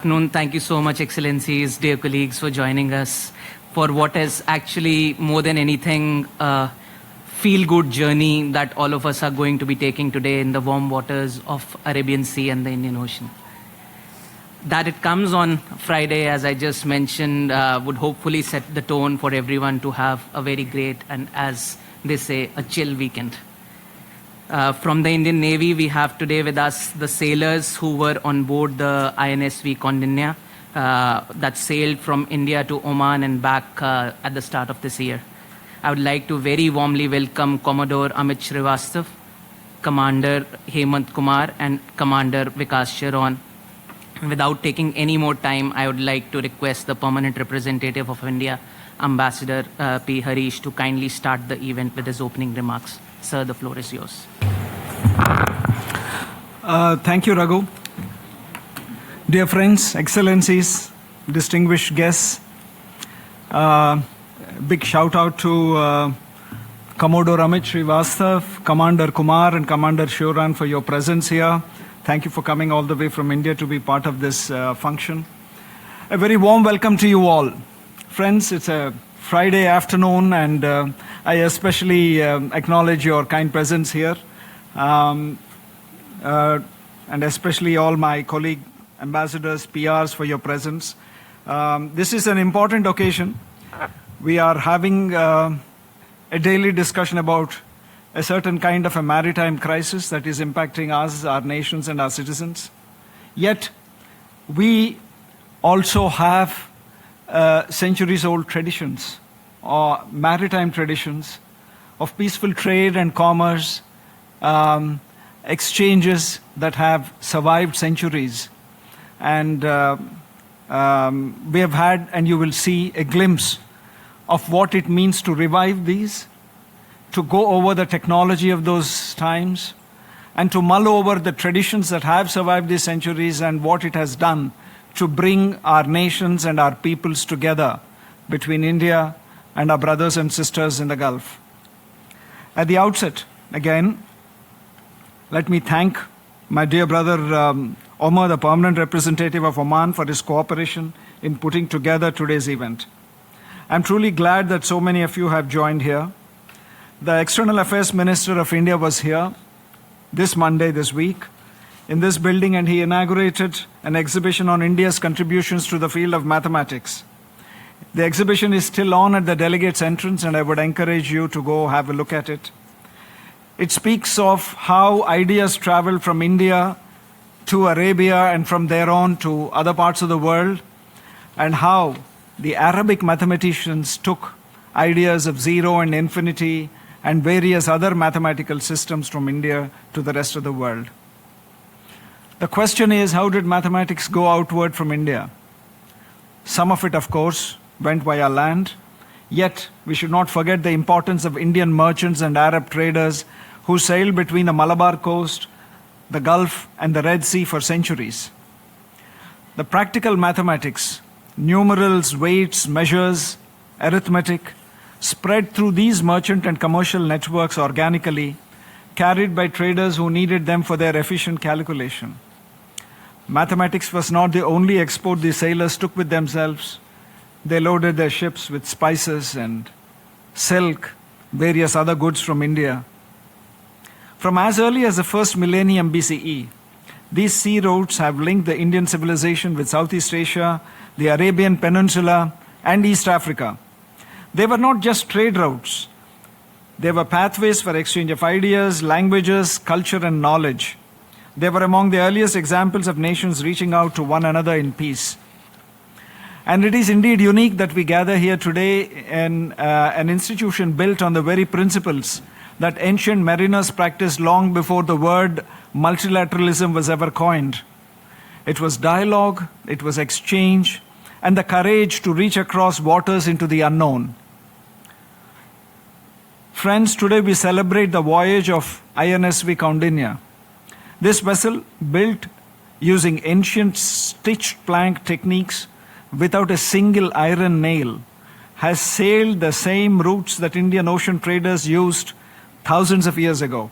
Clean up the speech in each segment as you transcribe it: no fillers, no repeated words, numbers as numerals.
Afternoon. Thank you so much, Excellencies, dear colleagues, for joining us for what is actually more than anything a feel-good journey that all of us are going to be taking today in the warm waters of Arabian Sea and the Indian Ocean. That it comes on Friday, as I just mentioned, would hopefully set the tone for everyone to have a very great and, as they say, a chill weekend. From the Indian Navy, we have today with us the sailors who were on board the INSV Kaundinya that sailed from India to Oman and back at the start of this year. I would like to very warmly welcome Commodore Amit Srivastav, Commander Hemant Kumar, and Commander Vikas Sharon. Without taking any more time, I would like to request the permanent representative of India, Ambassador P. Harish, to kindly start the event with his opening remarks. Sir, the floor is yours. Thank you, Raghu. Dear friends, excellencies, distinguished guests, big shout out to Commodore Amit Srivastav, Commander Kumar, and Commander Shoran for your presence here. Thank you for coming all the way from India to be part of this function. A very warm welcome to you all. Friends, it's a Friday afternoon, and I especially acknowledge your kind presence here, and especially all my colleague ambassadors, PRs, for your presence. This is an important occasion. We are having a daily discussion about a certain kind of a maritime crisis that is impacting us, our nations, and our citizens. Yet, we also have centuries-old traditions, or maritime traditions, of peaceful trade and commerce, exchanges that have survived centuries. And we have had, and you will see, a glimpse of what it means to revive these, to go over the technology of those times, and to mull over the traditions that have survived these centuries and what it has done to bring our nations and our peoples together between India and our brothers and sisters in the Gulf. At the outset, again, let me thank my dear brother Omar, the permanent representative of Oman, for his cooperation in putting together today's event. I'm truly glad that so many of you have joined here. The External Affairs Minister of India was here this Monday, this week, in this building, and he inaugurated an exhibition on India's contributions to the field of mathematics. The exhibition is still on at the delegates' entrance, and I would encourage you to go have a look at it. It speaks of how ideas travel from India to Arabia and from there on to other parts of the world, and how the Arabic mathematicians took ideas of zero and infinity and various other mathematical systems from India to the rest of the world. The question is, how did mathematics go outward from India? Some of it, of course, went via land. Yet, we should not forget the importance of Indian merchants and Arab traders who sailed between the Malabar coast, the Gulf, and the Red Sea for centuries. The practical mathematics, numerals, weights, measures, arithmetic, spread through these merchant and commercial networks organically, carried by traders who needed them for their efficient calculation. Mathematics was not the only export the sailors took with themselves. They loaded their ships with spices and silk, various other goods from India. From as early as the first millennium BCE, these sea routes have linked the Indian civilization with Southeast Asia, the Arabian Peninsula, and East Africa. They were not just trade routes. They were pathways for exchange of ideas, languages, culture, and knowledge. They were among the earliest examples of nations reaching out to one another in peace. And it is indeed unique that we gather here today in an institution built on the very principles that ancient mariners practiced long before the word multilateralism was ever coined. It was dialogue, it was exchange, and the courage to reach across waters into the unknown. Friends, today we celebrate the voyage of INSV Kaundinya. This vessel, built using ancient stitched plank techniques without a single iron nail, has sailed the same routes that Indian Ocean traders used thousands of years ago.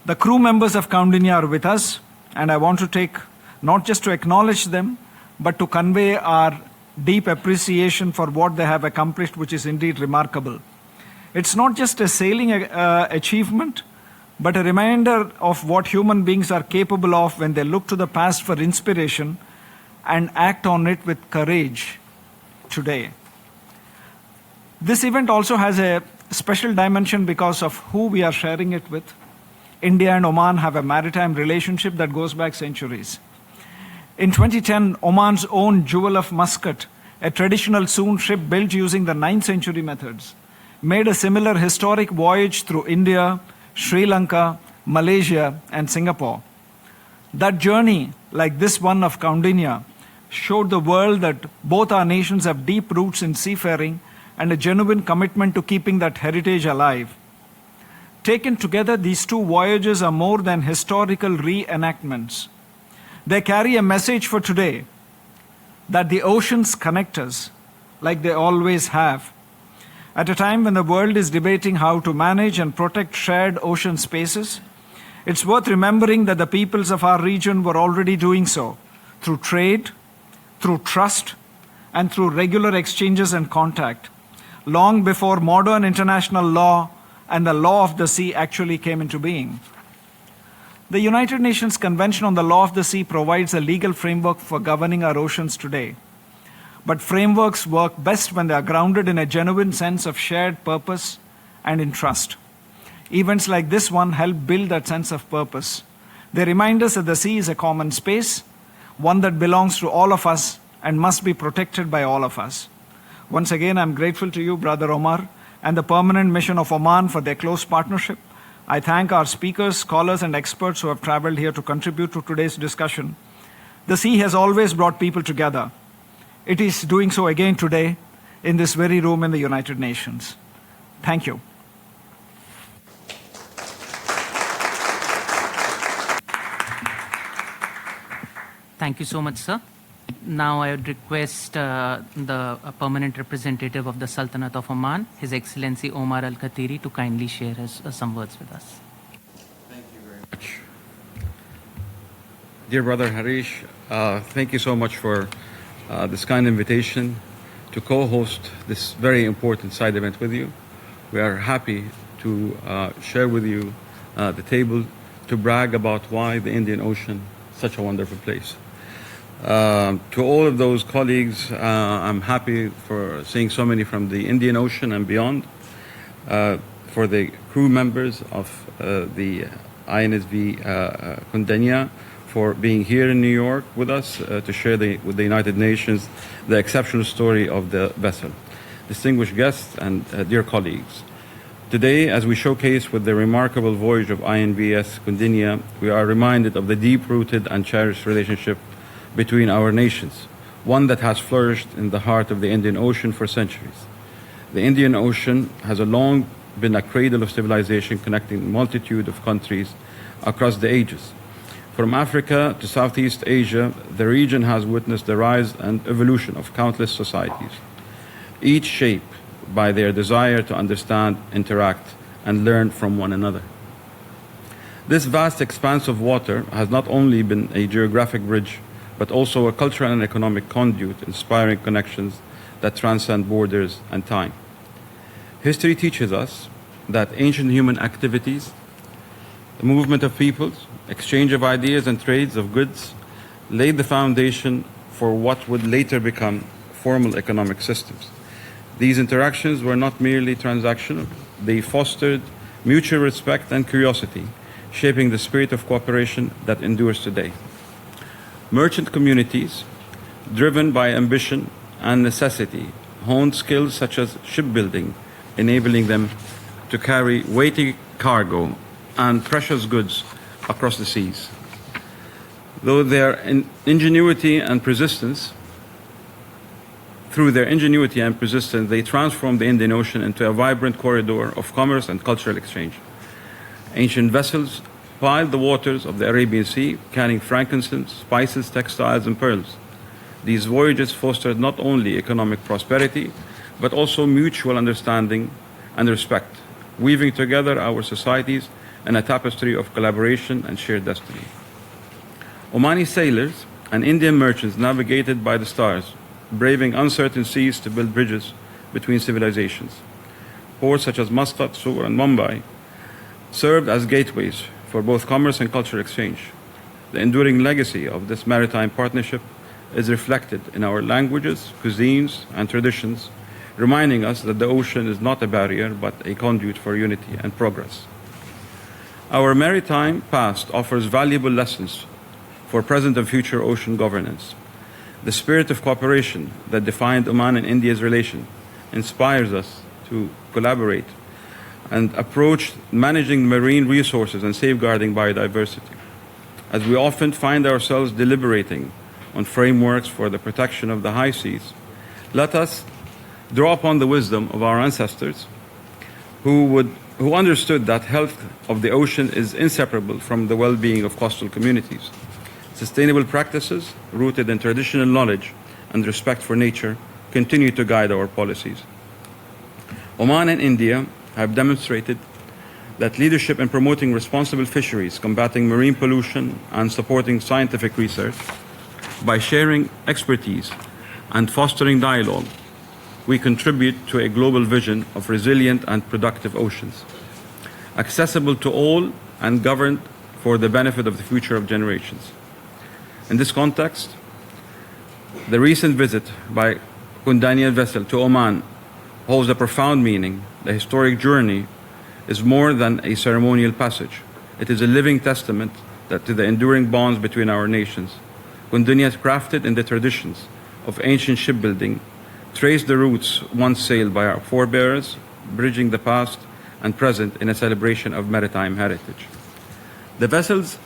The crew members of Kaundinya are with us, and I want to take not just to acknowledge them, but to convey our deep appreciation for what they have accomplished, which is indeed remarkable. It's not just a sailing achievement, but a reminder of what human beings are capable of when they look to the past for inspiration and act on it with courage today. This event also has a special dimension because of who we are sharing it with. India and Oman have a maritime relationship that goes back centuries. In 2010, Oman's own Jewel of Muscat, a traditional Soon ship built using the 9th century methods, made a similar historic voyage through India, Sri Lanka, Malaysia, and Singapore. That journey, like this one of Kaundinya, showed the world that both our nations have deep roots in seafaring and a genuine commitment to keeping that heritage alive. Taken together, these two voyages are more than historical reenactments. They carry a message for today that the oceans connect us, like they always have. At a time when the world is debating how to manage and protect shared ocean spaces, it's worth remembering that the peoples of our region were already doing so through trade, through trust, and through regular exchanges and contact, long before modern international law and the law of the sea actually came into being. The United Nations Convention on the Law of the Sea provides a legal framework for governing our oceans today. But frameworks work best when they are grounded in a genuine sense of shared purpose and in trust. Events like this one help build that sense of purpose. They remind us that the sea is a common space, one that belongs to all of us and must be protected by all of us. Once again, I'm grateful to you, Brother Omar, and the Permanent Mission of Oman for their close partnership. I thank our speakers, scholars, and experts who have traveled here to contribute to today's discussion. The sea has always brought people together. It is doing so again today in this very room in the United Nations. Thank you. Thank you so much, sir. Now I would request the permanent representative of the Sultanate of Oman, His Excellency Omar Al Khatiri, to kindly share some words with us. Thank you very much. Dear Brother Harish, thank you so much for this kind invitation to co-host this very important side event with you. We are happy to share with you the table to brag about why the Indian Ocean is such a wonderful place. To all of those colleagues, I'm happy for seeing so many from the Indian Ocean and beyond. For the crew members of the INSV Kaundinya, for being here in New York with us to share with the United Nations the exceptional story of the vessel. Distinguished guests and dear colleagues, today, as we showcase with the remarkable voyage of INVS Kaundinya, we are reminded of the deep-rooted and cherished relationship between our nations, one that has flourished in the heart of the Indian Ocean for centuries. The Indian Ocean has long been a cradle of civilization connecting a multitude of countries across the ages. From Africa to Southeast Asia, the region has witnessed the rise and evolution of countless societies, each shaped by their desire to understand, interact, and learn from one another. This vast expanse of water has not only been a geographic bridge, but also a cultural and economic conduit, inspiring connections that transcend borders and time. History teaches us that ancient human activities, the movement of peoples, exchange of ideas and trades of goods, laid the foundation for what would later become formal economic systems. These interactions were not merely transactional, they fostered mutual respect and curiosity, shaping the spirit of cooperation that endures today. Merchant communities, driven by ambition and necessity, honed skills such as shipbuilding, enabling them to carry weighty cargo and precious goods across the seas. Through their ingenuity and persistence, they transformed the Indian Ocean into a vibrant corridor of commerce and cultural exchange. Ancient vessels piled the waters of the Arabian Sea, carrying frankincense, spices, textiles, and pearls. These voyages fostered not only economic prosperity, but also mutual understanding and respect, weaving together our societies in a tapestry of collaboration and shared destiny. Omani sailors and Indian merchants navigated by the stars, braving uncertain seas to build bridges between civilizations. Ports such as Muscat, Sur, and Mumbai served as gateways for both commerce and cultural exchange. The enduring legacy of this maritime partnership is reflected in our languages, cuisines, and traditions, reminding us that the ocean is not a barrier but a conduit for unity and progress. Our maritime past offers valuable lessons for present and future ocean governance. The spirit of cooperation that defined Oman and India's relation inspires us to collaborate and approach managing marine resources and safeguarding biodiversity. As we often find ourselves deliberating on frameworks for the protection of the high seas, let us draw upon the wisdom of our ancestors who understood that health of the ocean is inseparable from the well-being of coastal communities. Sustainable practices rooted in traditional knowledge and respect for nature continue to guide our policies. Oman and India have demonstrated that leadership in promoting responsible fisheries, combating marine pollution, and supporting scientific research, by sharing expertise and fostering dialogue, we contribute to a global vision of resilient and productive oceans, accessible to all and governed for the benefit of the future of generations. In this context, the recent visit by Kaundinya vessel to Oman holds a profound meaning. The historic journey is more than a ceremonial passage. It is a living testament to the enduring bonds between our nations. Kaundinya, crafted in the traditions of ancient shipbuilding, traced the routes once sailed by our forebears, bridging the past and present in a celebration of maritime heritage. The vessel's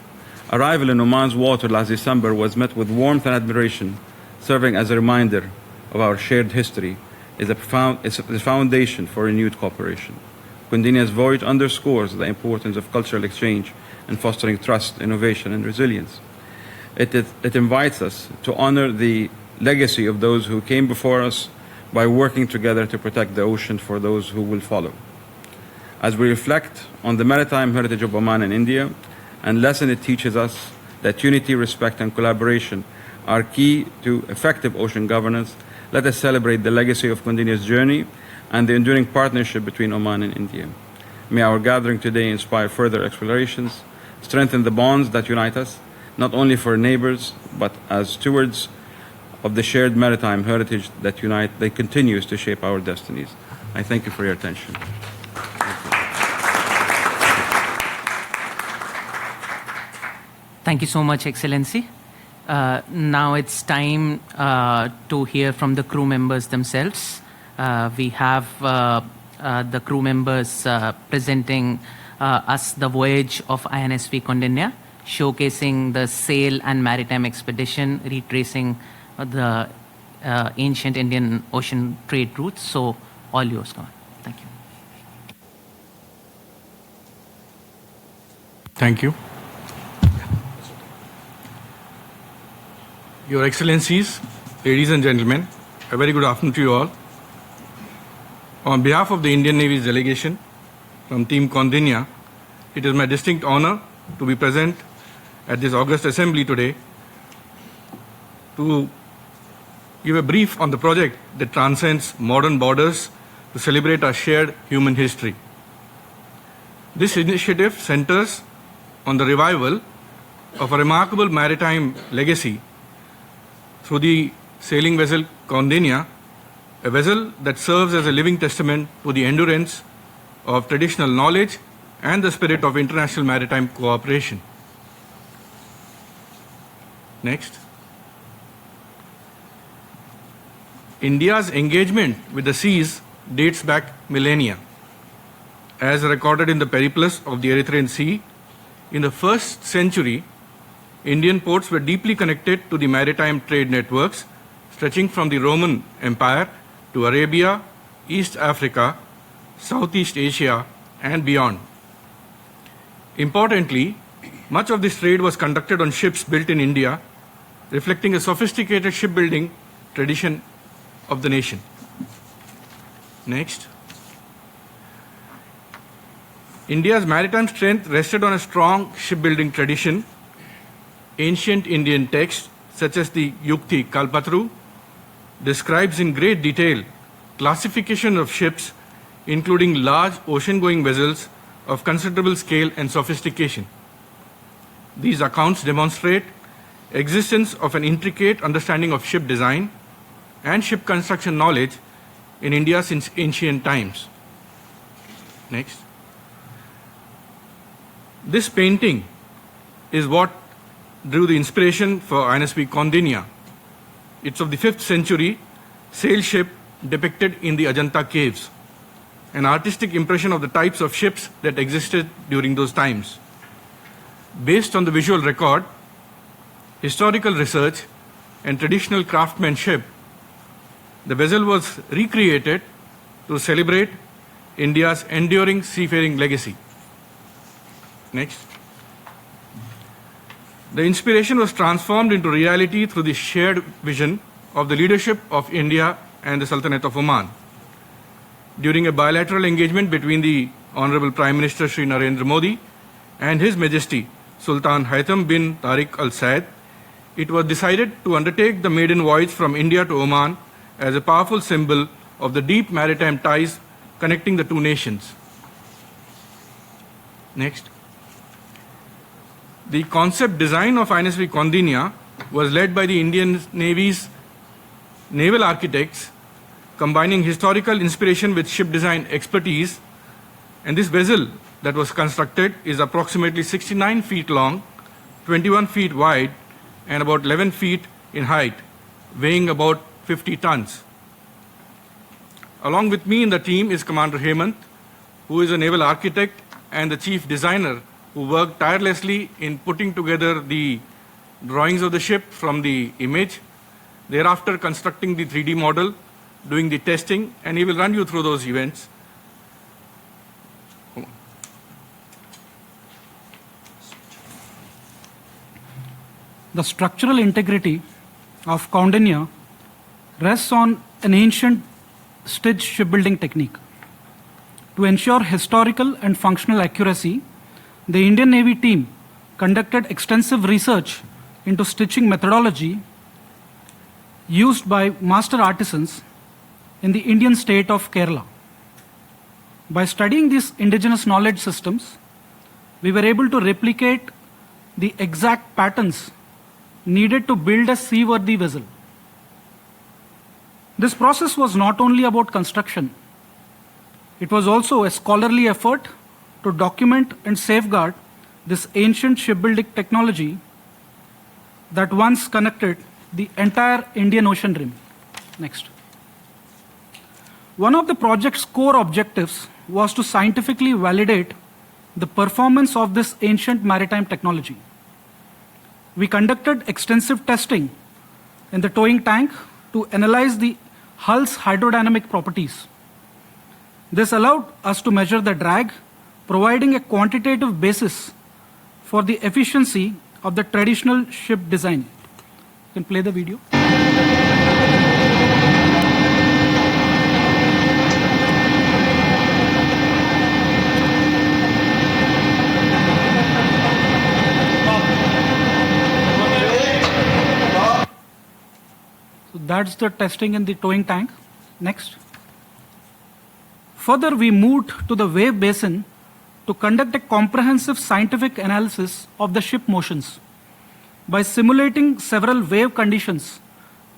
arrival in Oman's water last December was met with warmth and admiration, serving as a reminder of our shared history is the foundation for renewed cooperation. Kaundinya's voyage underscores the importance of cultural exchange in fostering trust, innovation, and resilience. It invites us to honor the legacy of those who came before us by working together to protect the ocean for those who will follow. As we reflect on the maritime heritage of Oman and India and lesson it teaches us that unity, respect, and collaboration are key to effective ocean governance, let us celebrate the legacy of Kaundinya's journey and the enduring partnership between Oman and India. May our gathering today inspire further explorations, strengthen the bonds that unite us, not only for neighbors, but as stewards of the shared maritime heritage that continues to shape our destinies. I thank you for your attention. Thank you so much, Excellency. Now it's time to hear from the crew members themselves. We have the crew members presenting us the voyage of INSV Kaundinya, showcasing the sail and maritime expedition, retracing the ancient Indian Ocean trade routes. So all yours, come on. Thank you. Thank you. Your Excellencies, ladies and gentlemen, a very good afternoon to you all. On behalf of the Indian Navy's delegation from Team Kaundinya, it is my distinct honor to be present at this August Assembly today to give a brief on the project that transcends modern borders to celebrate our shared human history. This initiative centers on the revival of a remarkable maritime legacy through the sailing vessel Kaundinya, a vessel that serves as a living testament to the endurance of traditional knowledge and the spirit of international maritime cooperation. Next. India's engagement with the seas dates back millennia. As recorded in the periplus of the Erythraean Sea, in the 1st century, Indian ports were deeply connected to the maritime trade networks stretching from the Roman Empire to Arabia, East Africa, Southeast Asia, and beyond. Importantly, much of this trade was conducted on ships built in India, reflecting a sophisticated shipbuilding tradition of the nation. Next. India's maritime strength rested on a strong shipbuilding tradition. Ancient Indian texts such as the Yukti Kalpatru, describes in great detail classification of ships, including large ocean-going vessels of considerable scale and sophistication. These accounts demonstrate existence of an intricate understanding of ship design and ship construction knowledge in India since ancient times. Next. This painting is what drew the inspiration for INSV Kaundinya. It's of the 5th century sail ship depicted in the Ajanta caves, an artistic impression of the types of ships that existed during those times. Based on the visual record, historical research, and traditional craftsmanship, the vessel was recreated to celebrate India's enduring seafaring legacy. Next. The inspiration was transformed into reality through the shared vision of the leadership of India and the Sultanate of Oman. During a bilateral engagement between the Honorable Prime Minister Shri Narendra Modi and His Majesty Sultan Haitham bin Tariq Al Said, it was decided to undertake the maiden voyage from India to Oman as a powerful symbol of the deep maritime ties connecting the two nations. Next. The concept design of INSV Kaundinya was led by the Indian Navy's naval architects, combining historical inspiration with ship design expertise, and this vessel that was constructed is approximately 69 feet long, 21 feet wide, and about 11 feet in height, weighing about 50 tons. Along with me in the team is Commander Hemant, who is a naval architect and the chief designer who worked tirelessly in putting together the drawings of the ship from the image, thereafter constructing the 3D model, doing the testing, and he will run you through those events. The structural integrity of Kaundinya rests on an ancient stitch shipbuilding technique. To ensure historical and functional accuracy, the Indian Navy team conducted extensive research into stitching methodology used by master artisans in the Indian state of Kerala. By studying these indigenous knowledge systems, we were able to replicate the exact patterns needed to build a seaworthy vessel. This process was not only about construction, it was also a scholarly effort to document and safeguard this ancient shipbuilding technology that once connected the entire Indian Ocean rim. Next. One of the project's core objectives was to scientifically validate the performance of this ancient maritime technology. We conducted extensive testing in the towing tank to analyze the hull's hydrodynamic properties. This allowed us to measure the drag, providing a quantitative basis for the efficiency of the traditional ship design. You can play the video. So that's the testing in the towing tank. Next. Further, we moved to the wave basin to conduct a comprehensive scientific analysis of the ship motions. By simulating several wave conditions,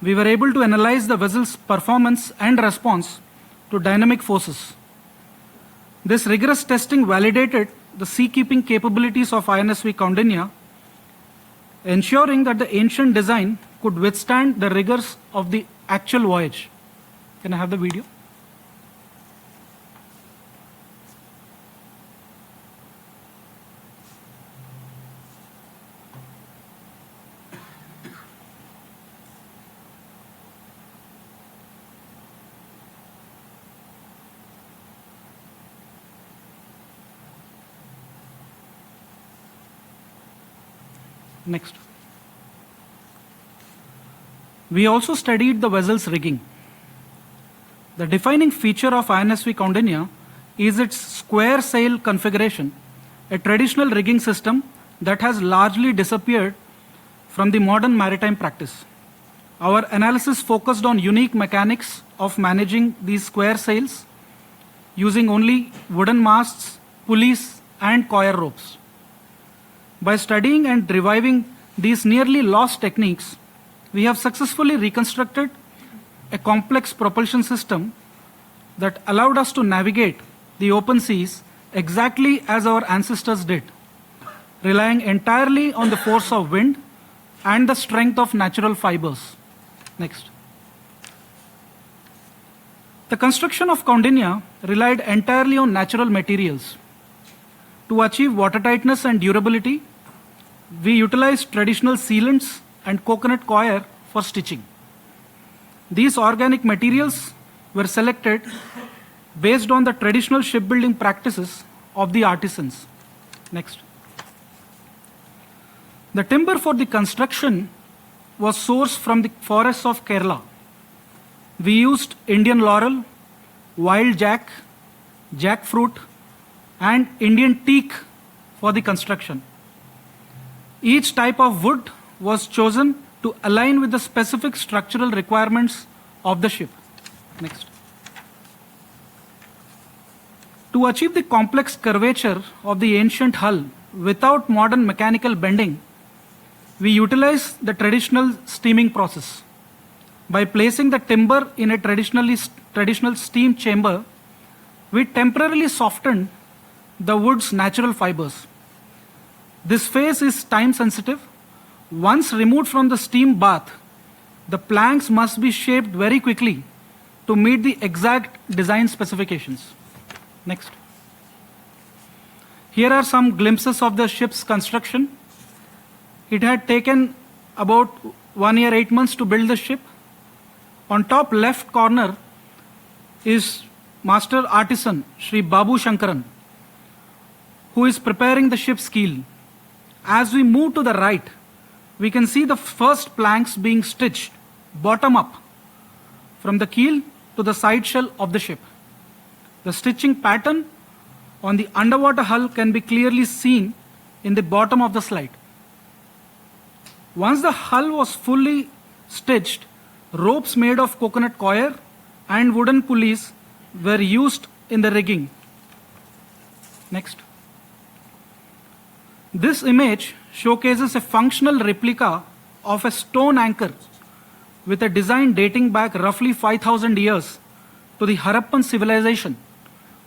we were able to analyze the vessel's performance and response to dynamic forces. This rigorous testing validated the seakeeping capabilities of INSV Kaundinya, ensuring that the ancient design could withstand the rigors of the actual voyage. Can I have the video? Next. We also studied the vessel's rigging. The defining feature of INSV Kaundinya is its square sail configuration, a traditional rigging system that has largely disappeared from the modern maritime practice. Our analysis focused on unique mechanics of managing these square sails using only wooden masts, pulleys, and coir ropes. By studying and reviving these nearly lost techniques, we have successfully reconstructed a complex propulsion system that allowed us to navigate the open seas exactly as our ancestors did, relying entirely on the force of wind and the strength of natural fibers. Next. The construction of Kaundinya relied entirely on natural materials. To achieve watertightness and durability, we utilized traditional sealants and coconut coir for stitching. These organic materials were selected based on the traditional shipbuilding practices of the artisans. Next. The timber for the construction was sourced from the forests of Kerala. We used Indian laurel, wild jack, jackfruit, and Indian teak for the construction. Each type of wood was chosen to align with the specific structural requirements of the ship. Next. To achieve the complex curvature of the ancient hull without modern mechanical bending, we utilize the traditional steaming process. By placing the timber in a traditional steam chamber, we temporarily softened the wood's natural fibers. This phase is time sensitive. Once removed from the steam bath, the planks must be shaped very quickly to meet the exact design specifications. Next. Here are some glimpses of the ship's construction. It had taken about 1 year, 8 months to build the ship. On top left corner is master artisan Sri Babu Shankaran, who is preparing the ship's keel. As we move to the right, we can see the first planks being stitched bottom up from the keel to the side shell of the ship. The stitching pattern on the underwater hull can be clearly seen in the bottom of the slide. Once the hull was fully stitched, ropes made of coconut coir and wooden pulleys were used in the rigging. Next. This image showcases a functional replica of a stone anchor with a design dating back roughly 5,000 years to the Harappan civilization,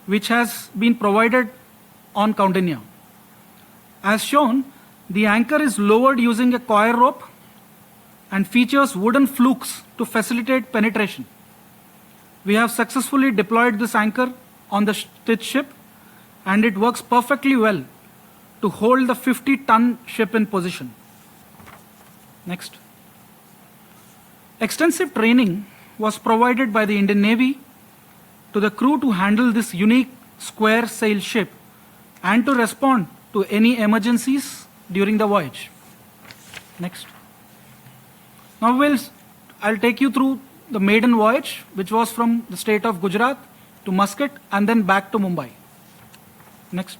which has been provided on Kaundinya. As shown, the anchor is lowered using a coir rope and features wooden flukes to facilitate penetration. We have successfully deployed this anchor on the stitch ship, and it works perfectly well to hold the 50-ton ship in position. Next. Extensive training was provided by the Indian Navy to the crew to handle this unique square sail ship and to respond to any emergencies during the voyage. Next. Now I'll take you through the maiden voyage, which was from the state of Gujarat to Muscat and then back to Mumbai. Next.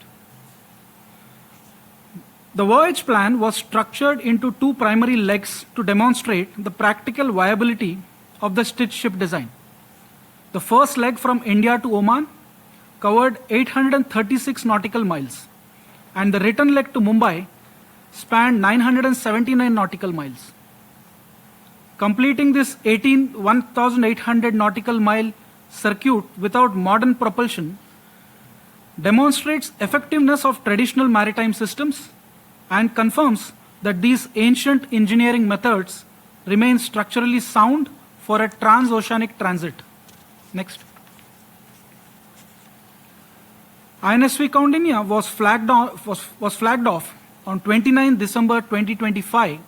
The voyage plan was structured into 2 primary legs to demonstrate the practical viability of the stitch ship design. The first leg from India to Oman covered 836 nautical miles, and the return leg to Mumbai spanned 979 nautical miles. Completing this 1,800 nautical mile circuit without modern propulsion demonstrates effectiveness of traditional maritime systems and confirms that these ancient engineering methods remain structurally sound for a transoceanic transit. Next. INSV Kaundinya was flagged off on 29 December 2025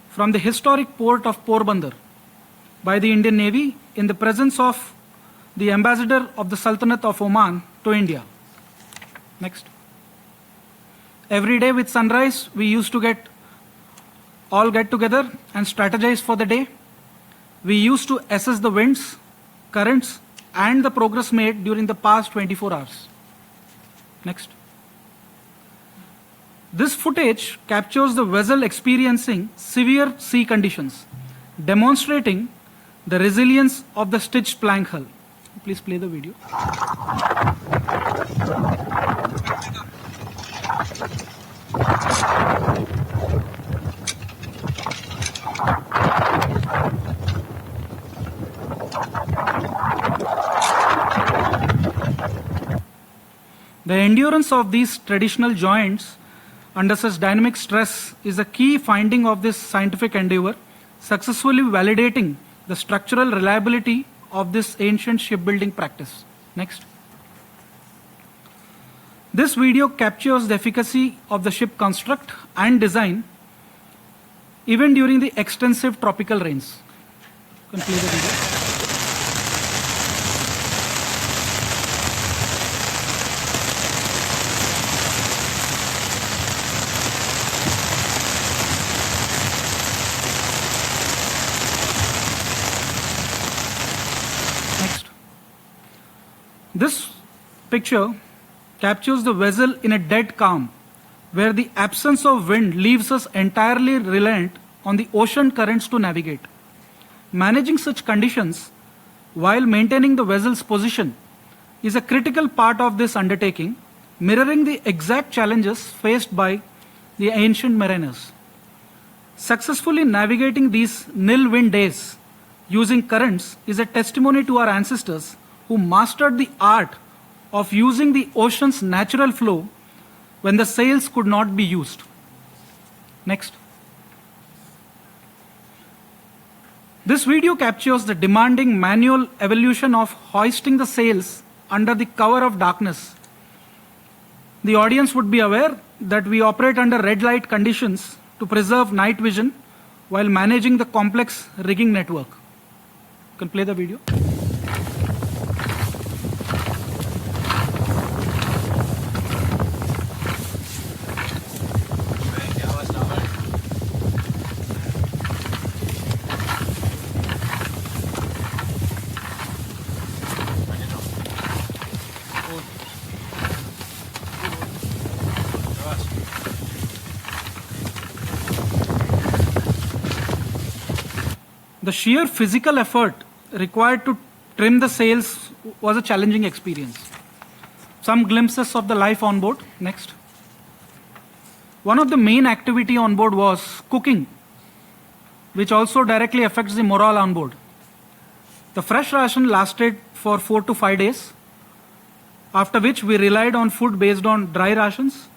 from the historic port of Porbandar by the Indian Navy in the presence of the ambassador of the Sultanate of Oman to India. Next. Every day with sunrise, we used to all get together and strategize for the day. We used to assess the winds, currents, and the progress made during the past 24 hours. Next. This footage captures the vessel experiencing severe sea conditions, demonstrating the resilience of the stitched plank hull. Please play the video. The endurance of these traditional joints under such dynamic stress is a key finding of this scientific endeavor, successfully validating the structural reliability of this ancient shipbuilding practice. Next. This video captures the efficacy of the ship construct and design even during the extensive tropical rains. You can play the video. This picture captures the vessel in a dead calm, where the absence of wind leaves us entirely reliant on the ocean currents to navigate. Managing such conditions while maintaining the vessel's position is a critical part of this undertaking, mirroring the exact challenges faced by the ancient mariners. Successfully navigating these nil wind days using currents is a testimony to our ancestors who mastered the art of using the ocean's natural flow when the sails could not be used. Next. This video captures the demanding manual evolution of hoisting the sails under the cover of darkness. The audience would be aware that we operate under red light conditions to preserve night vision while managing the complex rigging network. You can play the video. The sheer physical effort required to trim the sails was a challenging experience. Some glimpses of the life on board. Next. One of the main activity on board was cooking, which also directly affects the morale on board. The fresh ration lasted for 4 to 5 days, after which we relied on food based on dry rations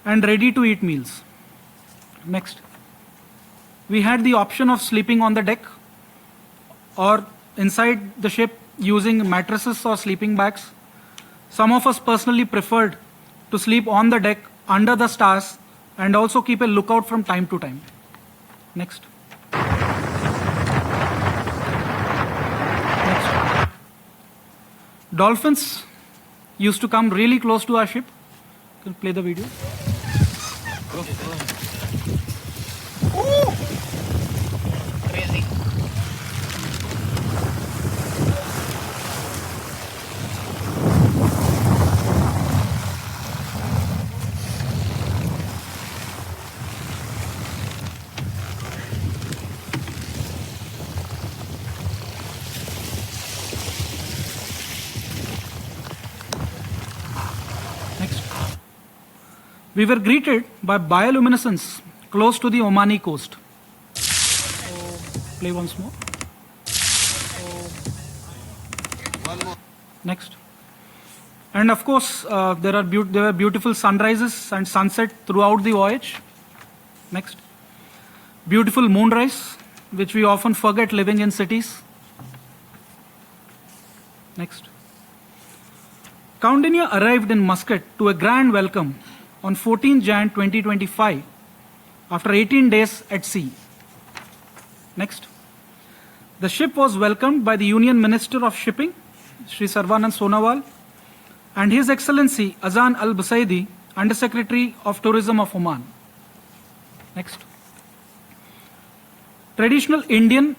and ready-to-eat meals. Next. We had the option of sleeping on the deck or inside the ship using mattresses or sleeping bags. Some of us personally preferred to sleep on the deck under the stars and also keep a lookout from time to time. Next. Next. Dolphins used to come really close to our ship. We'll play the video. We were greeted by bioluminescence close to the Omani coast. Play once more. Next. And of course, there were beautiful sunrises and sunset throughout the voyage. Next. Beautiful moonrise, which we often forget living in cities. Next. Kaundinya arrived in Muscat to a grand welcome on 14 Jan 2025 after 18 days at sea. Next. The ship was welcomed by the Union Minister of Shipping, Sri Sarvanand Sonowal, and His Excellency Azan Al Busaidi, Under Secretary of Tourism of Oman. Next. Traditional Indian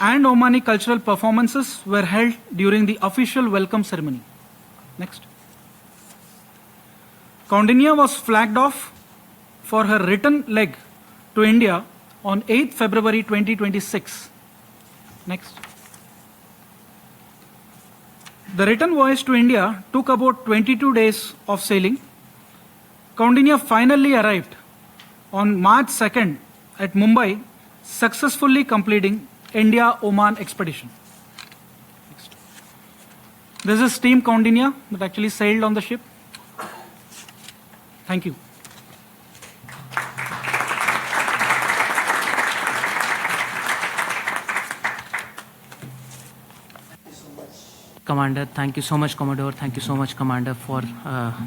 and Omani cultural performances were held during the official welcome ceremony. Next. Kaundinya was flagged off for her return leg to India on 8th February 2026. Next. The return voyage to India took about 22 days of sailing. Kaundinya finally arrived on March 2nd at Mumbai, successfully completing India-Oman expedition. Next. This is Team Kaundinya that actually sailed on the ship. Thank you. Commander, thank you so much, Commodore. Thank you so much, Commander, for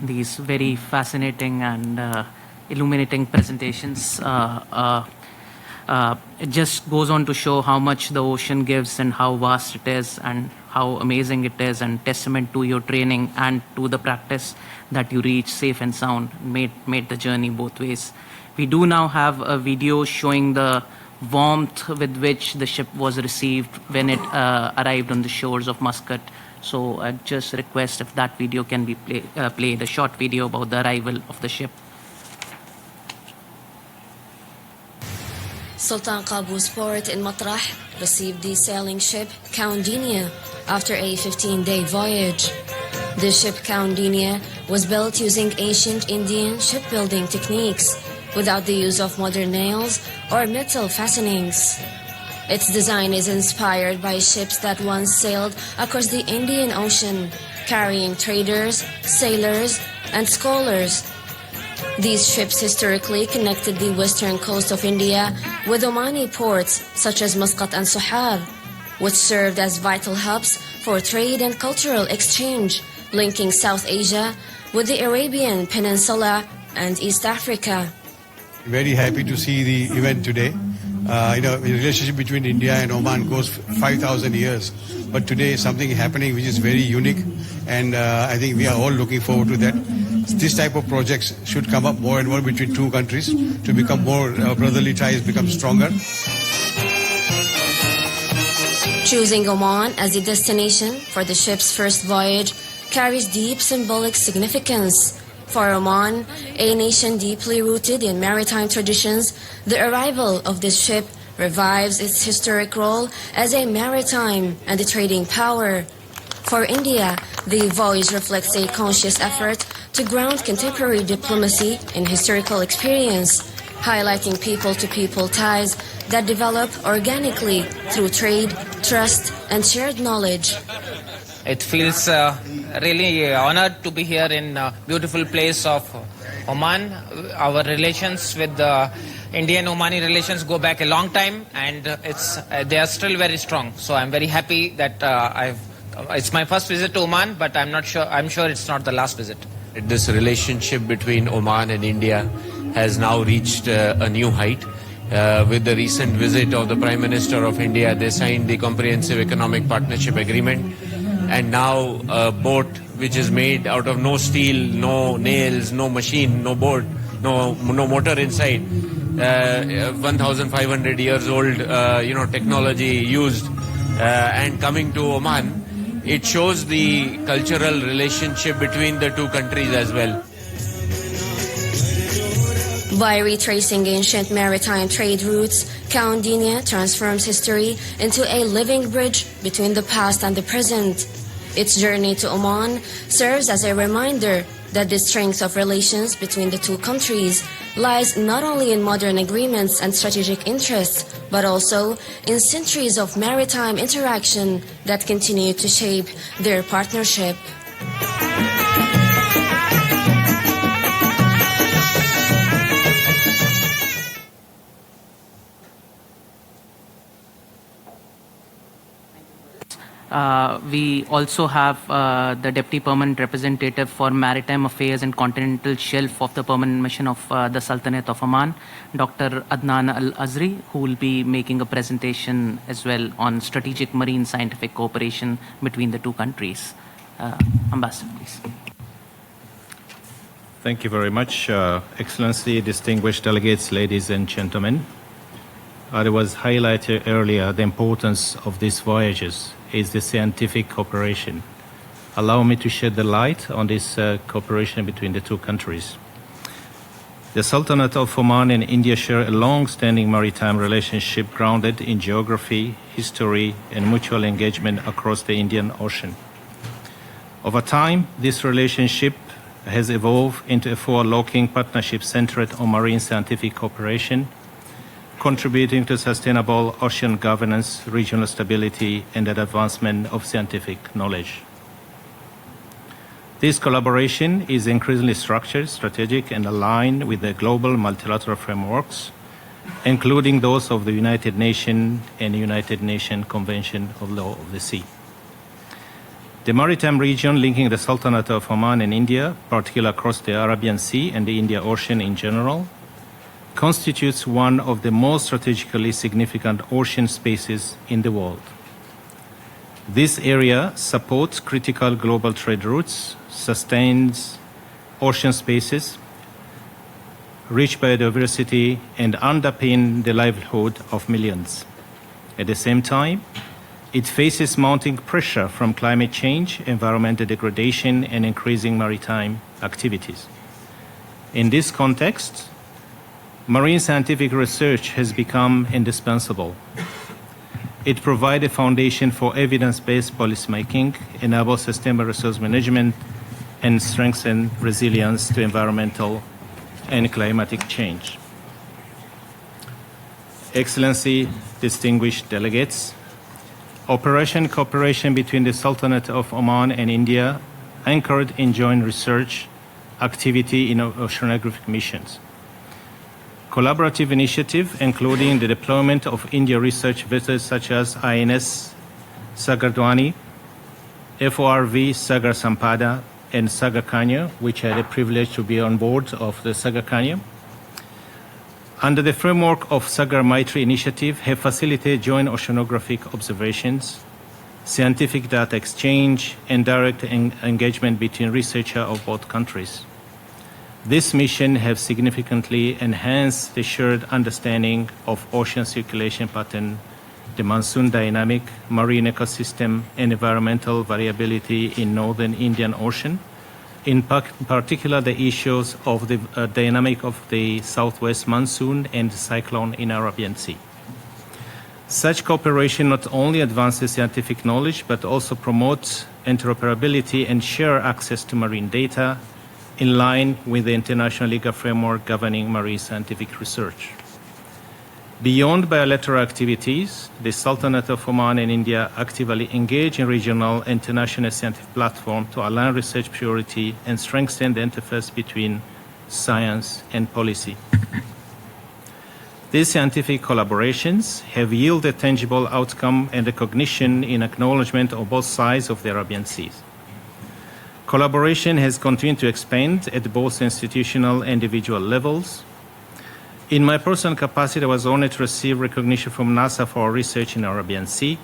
these very fascinating and illuminating presentations. It just goes on to show how much the ocean gives and how vast it is and how amazing it is, and testament to your training and to the practice that you reach safe and sound, made the journey both ways. We do now have a video showing the warmth with which the ship was received when it arrived on the shores of Muscat. So I just request if that video can be played, a short video about the arrival of the ship. Sultan Qaboos port in Matrah received the sailing ship Kaundinya after a 15-day voyage. The ship Kaundinya was built using ancient Indian shipbuilding techniques without the use of modern nails or metal fastenings. Its design is inspired by ships that once sailed across the Indian Ocean, carrying traders, sailors, and scholars. These ships historically connected the western coast of India with Omani ports such as Muscat and Suhar, which served as vital hubs for trade and cultural exchange, linking South Asia with the Arabian Peninsula and East Africa. Very happy to see the event today. The relationship between India and Oman goes 5,000 years. But today something happening which is very unique, and I think we are all looking forward to that. This type of projects should come up more and more between two countries to become more brotherly ties, become stronger. Choosing Oman as the destination for the ship's first voyage carries deep symbolic significance. For Oman, a nation deeply rooted in maritime traditions, the arrival of this ship revives its historic role as a maritime and a trading power. For India, the voyage reflects a conscious effort to ground contemporary diplomacy in historical experience, highlighting people-to-people ties that develop organically through trade, trust, and shared knowledge. It feels really honored to be here in a beautiful place of Oman. Our relations with the Indian-Omani relations go back a long time, and they are still very strong. So I'm very happy that it's my first visit to Oman, but I'm sure it's not the last visit. This relationship between Oman and India has now reached a new height. With the recent visit of the Prime Minister of India, they signed the Comprehensive Economic Partnership Agreement. And now a boat which is made out of no steel, no nails, no machine, no board, no motor inside, 1,500 years old, technology used, and coming to Oman, it shows the cultural relationship between the two countries as well. By retracing ancient maritime trade routes, Kaundinya transforms history into a living bridge between the past and the present. Its journey to Oman serves as a reminder that the strength of relations between the two countries lies not only in modern agreements and strategic interests, but also in centuries of maritime interaction that continue to shape their partnership. We also have the Deputy Permanent Representative for Maritime Affairs and Continental Shelf of the Permanent Mission of the Sultanate of Oman, Dr. Adnan Al-Azri, who will be making a presentation as well on strategic marine scientific cooperation between the two countries. Ambassador, please. Thank you very much, Excellency, distinguished delegates, ladies and gentlemen. It was highlighted earlier the importance of these voyages is the scientific cooperation. Allow me to shed the light on this cooperation between the two countries. The Sultanate of Oman and India share a long-standing maritime relationship grounded in geography, history, and mutual engagement across the Indian Ocean. Over time, this relationship has evolved into a forward-looking partnership centered on marine scientific cooperation, contributing to sustainable ocean governance, regional stability, and the advancement of scientific knowledge. This collaboration is increasingly structured, strategic, and aligned with the global multilateral frameworks, including those of the United Nations and the United Nations Convention of Law of the Sea. The maritime region linking the Sultanate of Oman and India, particularly across the Arabian Sea and the Indian Ocean in general, constitutes one of the most strategically significant ocean spaces in the world. This area supports critical global trade routes, sustains ocean spaces, rich biodiversity, and underpin the livelihood of millions. At the same time, it faces mounting pressure from climate change, environmental degradation, and increasing maritime activities. In this context, marine scientific research has become indispensable. It provides a foundation for evidence-based policymaking, enables sustainable resource management, and strengthens resilience to environmental and climatic change. Excellency, distinguished delegates, cooperation between the Sultanate of Oman and India anchored in joint research activity in oceanographic missions. Collaborative initiative, including the deployment of India research vessels such as INS Sagardwani, FORV Sagar Sampada, and Sagar Kanya, which I had the privilege to be on board of the Sagar Kanya, under the framework of Sagar Maitri initiative, have facilitated joint oceanographic observations, scientific data exchange, and direct engagement between researchers of both countries. This mission has significantly enhanced the shared understanding of ocean circulation pattern, the monsoon dynamic, marine ecosystem, and environmental variability in northern Indian Ocean, in particular the issues of the dynamic of the southwest monsoon and cyclone in Arabian Sea. Such cooperation not only advances scientific knowledge, but also promotes interoperability and share access to marine data in line with the international legal framework governing marine scientific research. Beyond bilateral activities, the Sultanate of Oman and India actively engage in regional international scientific platforms to align research priority and strengthen the interface between science and policy. These scientific collaborations have yielded tangible outcome and recognition in acknowledgement of both sides of the Arabian Seas. Collaboration has continued to expand at both institutional and individual levels. In my personal capacity, I was honored to receive recognition from NASA for our research in the Arabian Sea,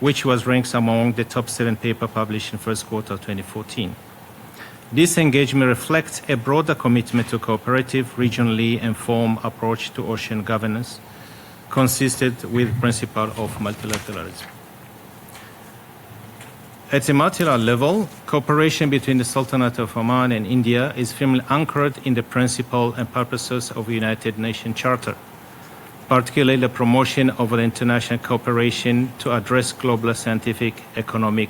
which was ranked among the top 7 papers published in first quarter of 2014. This engagement reflects a broader commitment to cooperative, regionally informed approach to ocean governance, consistent with principle of multilateralism. At a multilateral level, cooperation between the Sultanate of Oman and India is firmly anchored in the principles and purposes of the United Nations Charter, particularly the promotion of international cooperation to address global scientific, economic,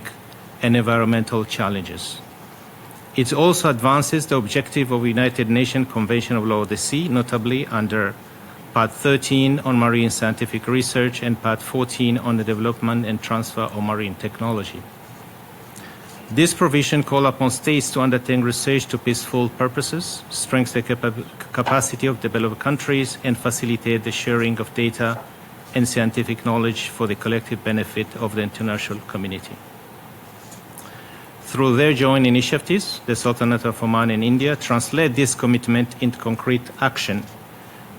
and environmental challenges. It also advances the objective of the United Nations Convention of Law of the Sea, notably under Part 13 on marine scientific research and Part 14 on the development and transfer of marine technology. This provision calls upon states to undertake research to peaceful purposes, strengthen the capacity of developed countries, and facilitate the sharing of data and scientific knowledge for the collective benefit of the international community. Through their joint initiatives, the Sultanate of Oman and India translate this commitment into concrete action,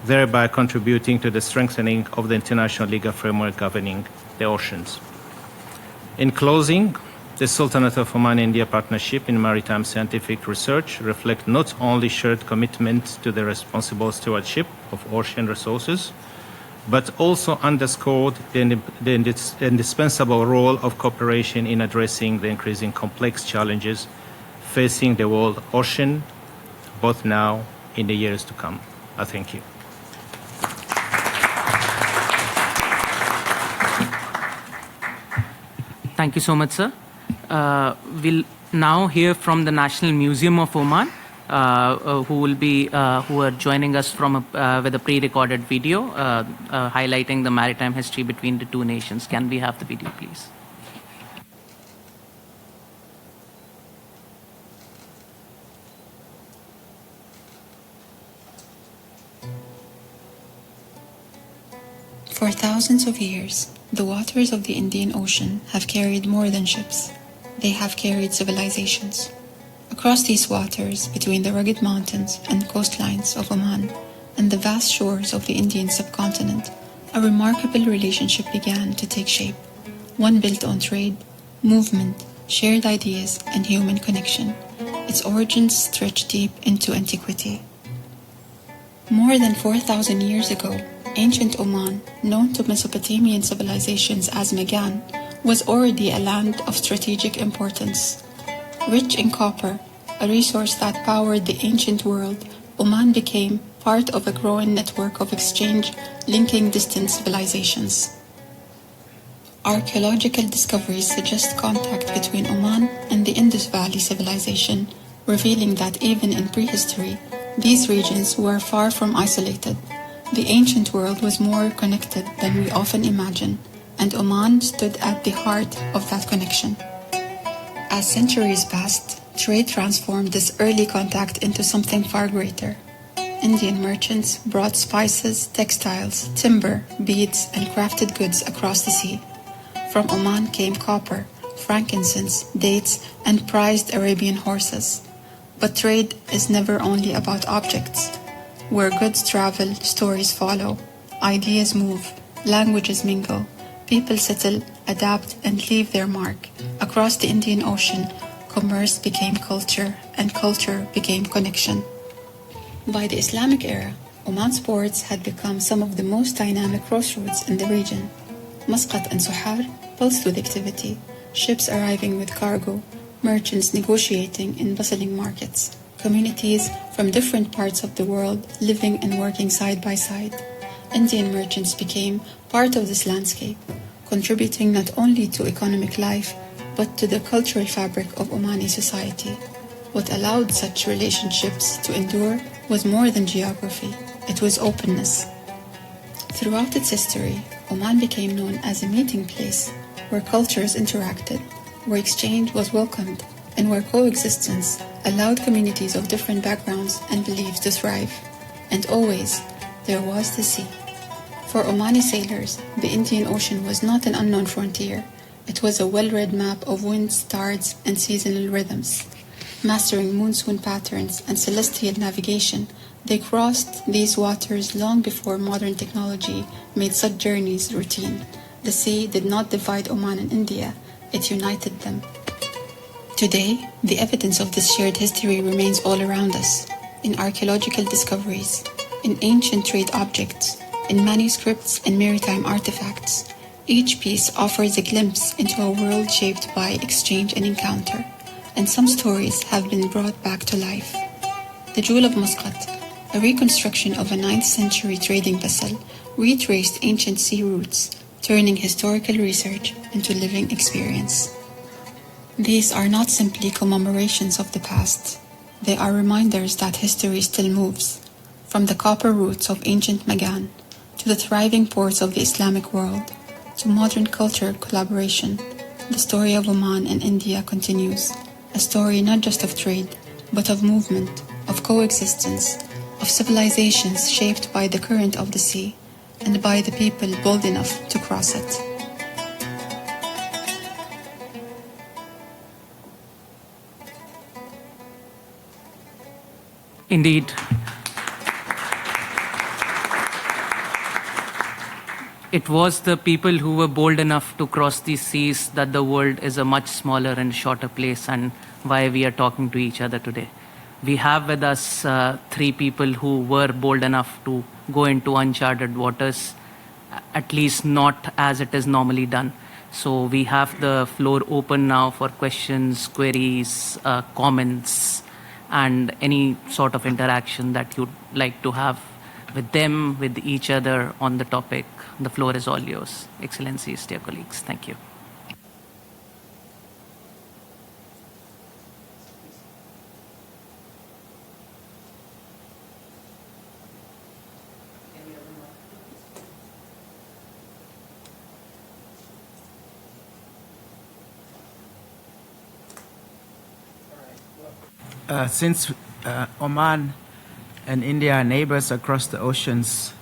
thereby contributing to the strengthening of the international legal framework governing the oceans. In closing, the Sultanate of Oman and India partnership in maritime scientific research reflect not only shared commitment to the responsible stewardship of ocean resources, but also underscored the indispensable role of cooperation in addressing the increasing complex challenges facing the world ocean, both now and in the years to come. I thank you. Thank you so much, sir. We'll now hear from the National Museum of Oman, who are joining us from with a pre-recorded video highlighting the maritime history between the two nations. Can we have the video, please? For thousands of years, the waters of the Indian Ocean have carried more than ships. They have carried civilizations. Across these waters, between the rugged mountains and coastlines of Oman and the vast shores of the Indian subcontinent, a remarkable relationship began to take shape, one built on trade, movement, shared ideas, and human connection. Its origins stretch deep into antiquity. More than 4,000 years ago, ancient Oman, known to Mesopotamian civilizations as Magan, was already a land of strategic importance. Rich in copper, a resource that powered the ancient world, Oman became part of a growing network of exchange linking distant civilizations. Archaeological discoveries suggest contact between Oman and the Indus Valley civilization, revealing that even in prehistory, these regions were far from isolated. The ancient world was more connected than we often imagine, and Oman stood at the heart of that connection. As centuries passed, trade transformed this early contact into something far greater. Indian merchants brought spices, textiles, timber, beads, and crafted goods across the sea. From Oman came copper, frankincense, dates, and prized Arabian horses. But trade is never only about objects. Where goods travel, stories follow, ideas move, languages mingle, people settle, adapt, and leave their mark. Across the Indian Ocean, commerce became culture, and culture became connection. By the Islamic era, Oman's ports had become some of the most dynamic crossroads in the region. Muscat and Suhar pulsed with activity, ships arriving with cargo, merchants negotiating in bustling markets, communities from different parts of the world living and working side by side. Indian merchants became part of this landscape, contributing not only to economic life, but to the cultural fabric of Omani society. What allowed such relationships to endure was more than geography, it was openness. Throughout its history, Oman became known as a meeting place where cultures interacted, where exchange was welcomed, and where coexistence allowed communities of different backgrounds and beliefs to thrive. And always, there was the sea. For Omani sailors, the Indian Ocean was not an unknown frontier. It was a well-read map of winds, tides, and seasonal rhythms. Mastering monsoon patterns and celestial navigation, they crossed these waters long before modern technology made such journeys routine. The sea did not divide Oman and India, it united them. Today, the evidence of this shared history remains all around us, in archaeological discoveries, in ancient trade objects, in manuscripts and maritime artifacts. Each piece offers a glimpse into a world shaped by exchange and encounter, and some stories have been brought back to life. The Jewel of Muscat, a reconstruction of a 9th century trading vessel, retraced ancient sea routes, turning historical research into living experience. These are not simply commemorations of the past. They are reminders that history still moves, from the copper roots of ancient Magan to the thriving ports of the Islamic world, to modern cultural collaboration. The story of Oman and India continues, a story not just of trade, but of movement, of coexistence, of civilizations shaped by the current of the sea, and by the people bold enough to cross it. Indeed. It was the people who were bold enough to cross these seas that the world is a much smaller and shorter place, and why we are talking to each other today. We have with us 3 people who were bold enough to go into uncharted waters, at least not as it is normally done. So we have the floor open now for questions, queries, comments, and any sort of interaction that you'd like to have with them, with each other on the topic. The floor is all yours, Excellencies, dear colleagues. Thank you. Since Oman and India are neighbors across the oceans,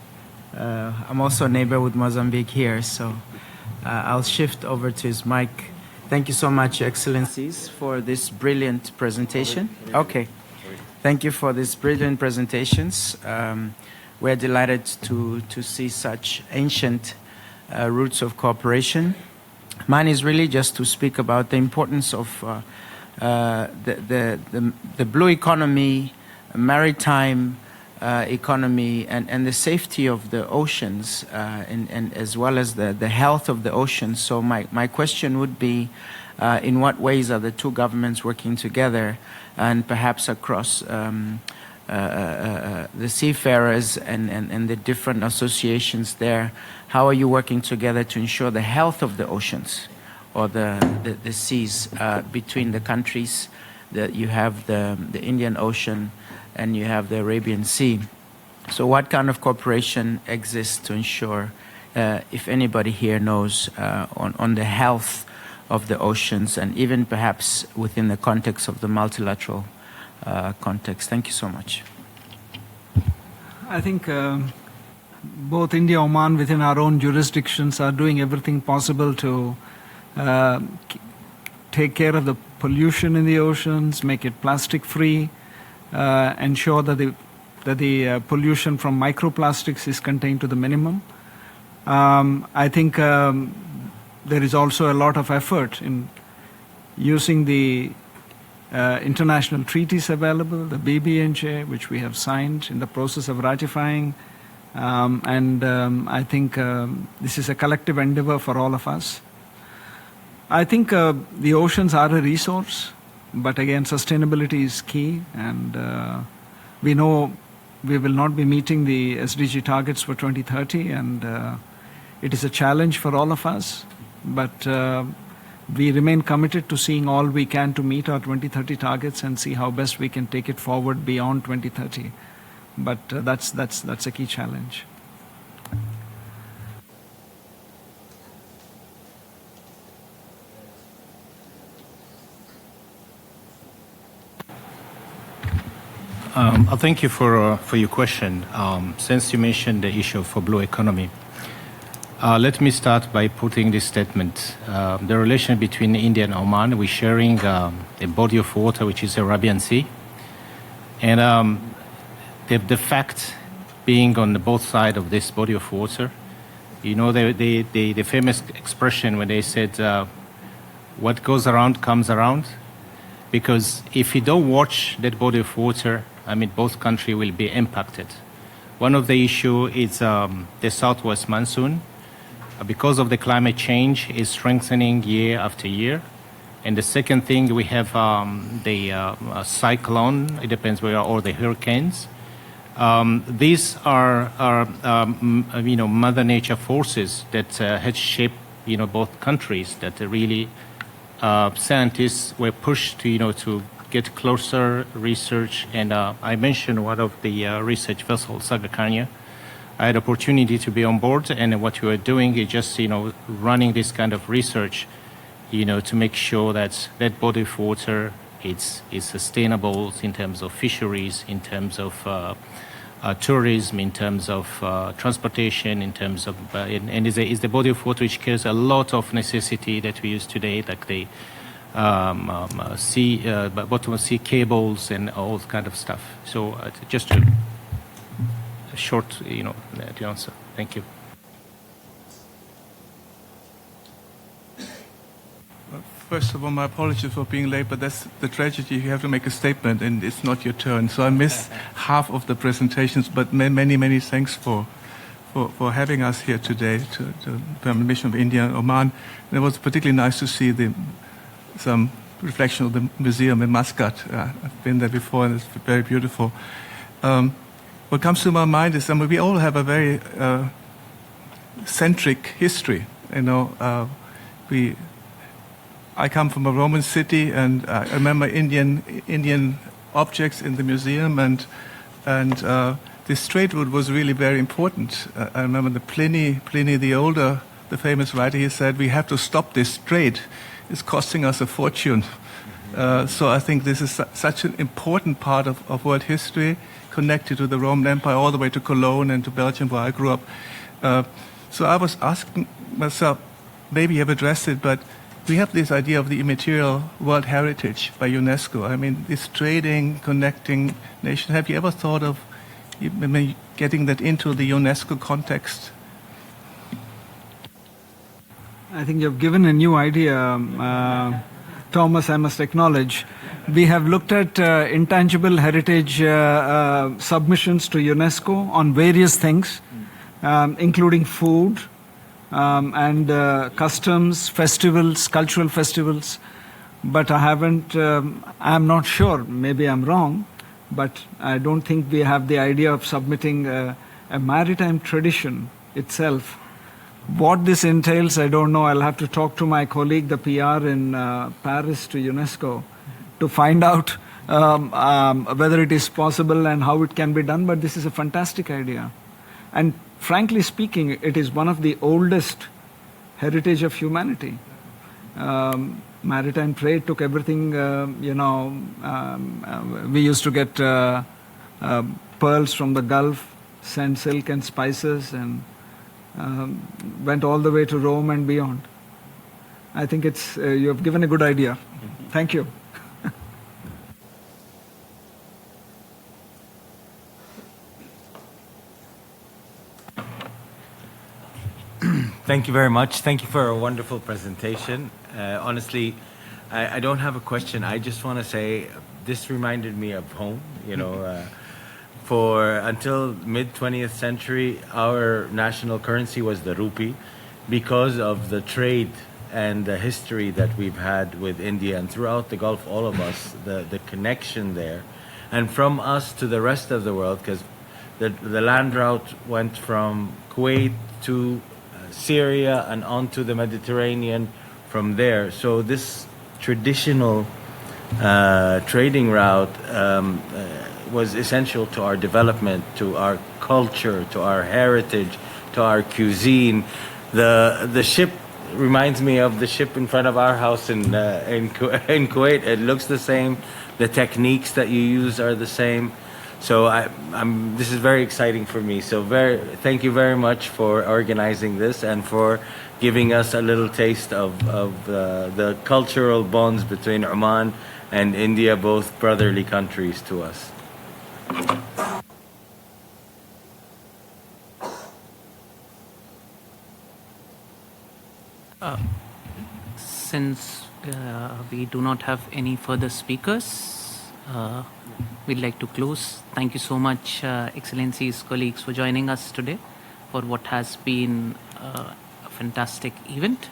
I'm also a neighbor with Mozambique here, so I'll shift over to his mic. Thank you so much, Excellencies, for this brilliant presentation. Okay. Thank you for these brilliant presentations. We're delighted to see such ancient roots of cooperation. Mine is really just to speak about the importance of the blue economy, maritime economy, and the safety of the oceans, and as well as the health of the oceans. So my question would be, in what ways are the two governments working together, and perhaps across the seafarers and the different associations there? How are you working together to ensure the health of the oceans or the seas between the countries? That you have the Indian Ocean and you have the Arabian Sea. So what kind of cooperation exists to ensure, if anybody here knows, on the health of the oceans, and even perhaps within the context of the multilateral context? Thank you so much. I think both India and Oman within our own jurisdictions are doing everything possible to take care of the pollution in the oceans, make it plastic free, ensure that the pollution from microplastics is contained to the minimum. I think there is also a lot of effort in using the international treaties available, the BBNJ, which we have signed, in the process of ratifying. I think this is a collective endeavor for all of us. I think the oceans are a resource, but again, sustainability is key, and we know we will not be meeting the SDG targets for 2030, and it is a challenge for all of us, but we remain committed to seeing all we can to meet our 2030 targets and see how best we can take it forward beyond 2030. But that's a key challenge. Thank you for your question. Since you mentioned the issue for blue economy, let me start by putting this statement. The relation between India and Oman, we're sharing a body of water which is the Arabian Sea. And the fact being on both sides of this body of water, you know, the famous expression when they said, what goes around comes around. Because if you don't watch that body of water, I mean, both countries will be impacted. One of the issues is the southwest monsoon. Because of the climate change, is strengthening year after year. And the second thing, we have the cyclone, it depends where, or the hurricanes. These are you know, Mother Nature forces that had shaped, you know, both countries, that really scientists were pushed to, you know, to get closer research. And I mentioned one of the research vessels, IThe Kaundinya. I had opportunity to be on board, and what we were doing is just, you know, running this kind of research, you know, to make sure that that body of water is sustainable in terms of fisheries, in terms of tourism, in terms of transportation, in terms of and is the body of water which carries a lot of necessity that we use today, like the bottom of sea cables and all kind of stuff. So just a short, you know, the answer. Thank you. First of all, my apologies for being late, but that's the tragedy. You have to make a statement, and it's not your turn. So I missed half of the presentations, but many, many thanks for having us here today to permission of India and Oman. And it was particularly nice to see some reflection of the museum in Muscat. I've been there before, and it's very beautiful. what comes to my mind is, I mean, we all have a very centric history. You know, I come from a Roman city, and I remember Indian objects in the museum, and this trade route was really very important. I remember the Pliny the Older, the famous writer, he said, "We have to stop this trade. It's costing us a fortune." So I think this is such an important part of world history, connected to the Roman Empire all the way to Cologne and to Belgium, where I grew up. So I was asking myself, maybe you have addressed it, but we have this idea of the immaterial world heritage by UNESCO. I mean, this trading, connecting nations. Have you ever thought of getting that into the UNESCO context? I think you've given a new idea, Thomas, I must acknowledge. We have looked at intangible heritage submissions to UNESCO on various things, including food and customs, festivals, cultural festivals. But I haven't, I'm not sure, maybe I'm wrong, but I don't think we have the idea of submitting a maritime tradition itself. What this entails, I don't know. I'll have to talk to my colleague, the PR in Paris, to UNESCO to find out whether it is possible and how it can be done. But this is a fantastic idea. And frankly speaking, it is one of the oldest heritage of humanity. Maritime trade took everything, we used to get pearls from the Gulf, send silk and spices, and went all the way to Rome and beyond. I think it's you have given a good idea. Thank you. Thank you very much. Thank you for a wonderful presentation. Honestly, I don't have a question. I just want to say this reminded me of home. You know, for until mid-20th century, our national currency was the rupee because of the trade and the history that we've had with India and throughout the Gulf, all of us, the connection there. And from us to the rest of the world, because the land route went from Kuwait to Syria and onto the Mediterranean from there. So this traditional trading route was essential to our development, to our culture, to our heritage, to our cuisine. The ship reminds me of the ship in front of our house in Kuwait. It looks the same. The techniques that you use are the same. So this is very exciting for me. So thank you very much for organizing this and for giving us a little taste of the cultural bonds between Oman and India, both brotherly countries to us. Since we do not have any further speakers, we'd like to close. Thank you so much, Excellencies, colleagues, for joining us today for what has been a fantastic event.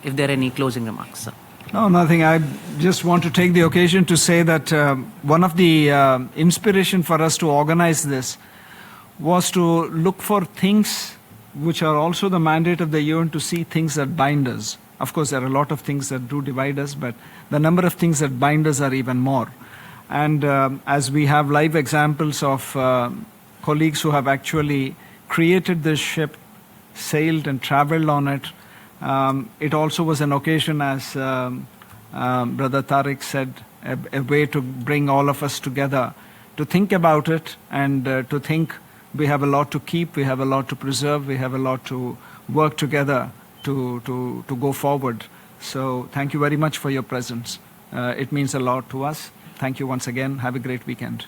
If there are any closing remarks, sir. No, nothing. I just want to take the occasion to say that one of the inspiration for us to organize this was to look for things which are also the mandate of the UN, to see things that bind us. Of course, there are a lot of things that do divide us, but the number of things that bind us are even more. And as we have live examples of colleagues who have actually created this ship, sailed and traveled on it, it also was an occasion, as Brother Tariq said, a way to bring all of us together, to think about it and to think we have a lot to keep, we have a lot to preserve, we have a lot to work together to go forward. So thank you very much for your presence. It means a lot to us. Thank you once again. Have a great weekend.